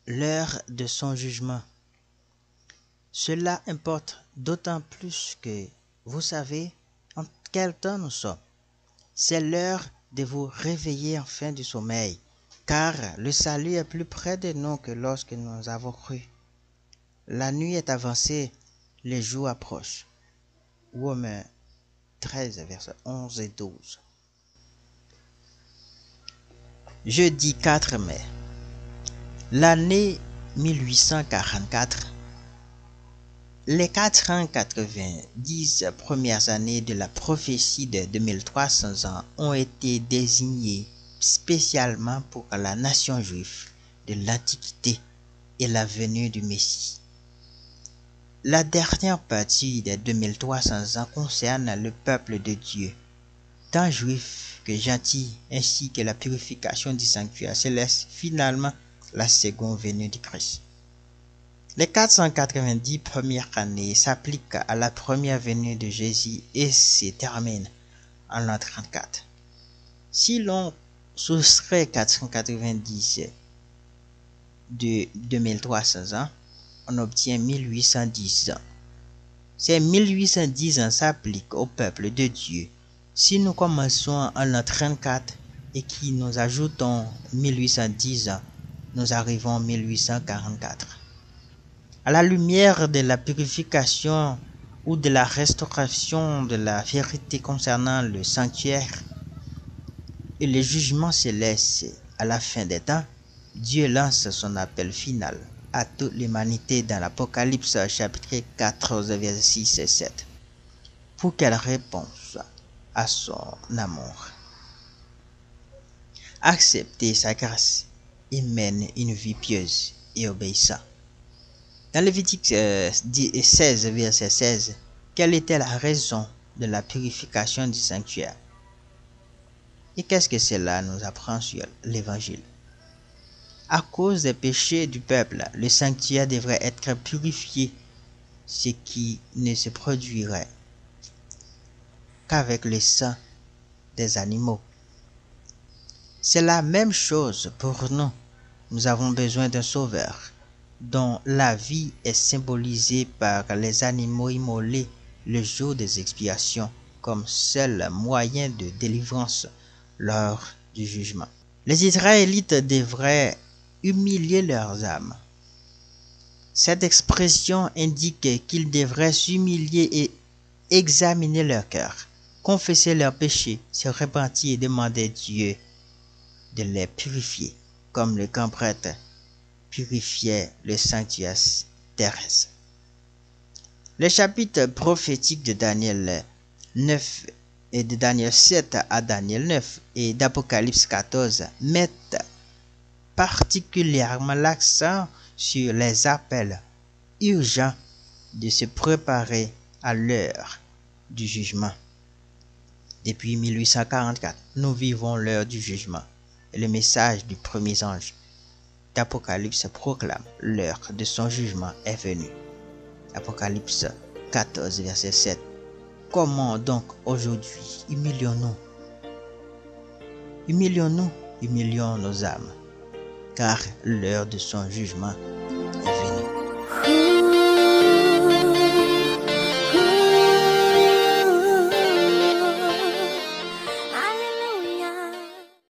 l'heure de son jugement. Cela importe d'autant plus que vous savez en quel temps nous sommes. C'est l'heure de vous réveiller enfin du sommeil, car le salut est plus près de nous que lorsque nous avons cru. La nuit est avancée, les jours approchent. Romains 13, versets 11 et 12. Jeudi 4 mai. L'année 1844. Les 490 premières années de la prophétie de 2300 ans ont été désignées spécialement pour la nation juive de l'Antiquité et la venue du Messie. La dernière partie des 2300 ans concerne le peuple de Dieu, tant juif que gentil, ainsi que la purification du sanctuaire céleste, finalement la seconde venue du Christ. Les 490 premières années s'appliquent à la première venue de Jésus et se terminent en l'an 34. Si l'on soustrait 490 de 2300 ans, on obtient 1810 ans. Ces 1810 ans s'appliquent au peuple de Dieu. Si nous commençons en l'an 34 et que nous ajoutons 1810 ans, nous arrivons en 1844. À la lumière de la purification ou de la restauration de la vérité concernant le sanctuaire et le jugement céleste à la fin des temps, Dieu lance son appel final à toute l'humanité dans l'Apocalypse chapitre 14, versets 6 et 7, pour qu'elle réponde à son amour. Accepter sa grâce et mène une vie pieuse et obéissante. Dans Lévitique 16, verset 16, quelle était la raison de la purification du sanctuaire? Et qu'est-ce que cela nous apprend sur l'Évangile? À cause des péchés du peuple, le sanctuaire devrait être purifié, ce qui ne se produirait qu'avec le sang des animaux. C'est la même chose pour nous. Nous avons besoin d'un sauveur, dont la vie est symbolisée par les animaux immolés le jour des expiations comme seul moyen de délivrance lors du jugement. Les Israélites devraient humilier leurs âmes. Cette expression indique qu'ils devraient s'humilier et examiner leur cœur, confesser leurs péchés, se repentir et demander à Dieu de les purifier, comme le grand prêtre purifiait le sanctuaire terrestre. Les chapitres prophétiques de Daniel 9 et de Daniel 7 à Daniel 9 et d'Apocalypse 14 mettent particulièrement l'accent sur les appels urgents de se préparer à l'heure du jugement. Depuis 1844, nous vivons l'heure du jugement et le message du premier ange d'Apocalypse proclame l'heure de son jugement est venue. Apocalypse 14, verset 7. Comment donc aujourd'hui humilions-nous? Humilions nos âmes, car l'heure de son jugement